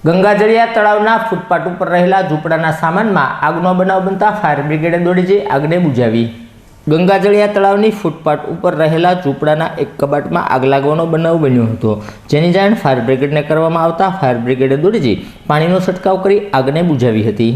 ગંગાજળિયા તળાવના ફૂટપાથ ઉપર રહેલા ઝૂંપડાના સામાનમાં આગનો બનાવ બનતા ફાયર બ્રિગેડે દોડી જઈ આગને બુઝાવી। ગંગાજળિયા તળાવની ફૂટપાથ ઉપર રહેલા ઝૂંપડાના એક કબાટમાં આગ લાગવાનો બનાવ બન્યો હતો, જેની જાણ ફાયર બ્રિગેડને કરવામાં આવતા ફાયર બ્રિગેડે દોડી જઈ પાણીનો છંટકાવ કરી આગને બુઝાવી હતી।